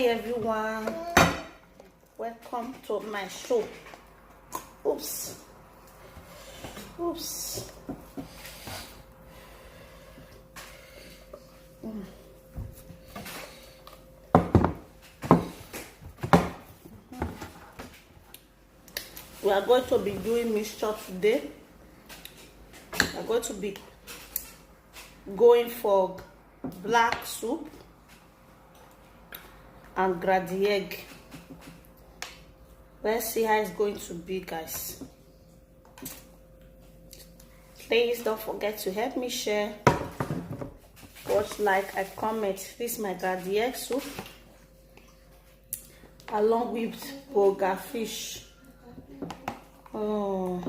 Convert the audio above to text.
Hey everyone, welcome to my show. Oops. We are going to be doing mixture today. We are going to be going for black soup and gradi egg. Let's see how it's going to be, guys. Please don't forget to help me share, watch, like, and comment. This is my gradi egg soup along with boga fish. Oh,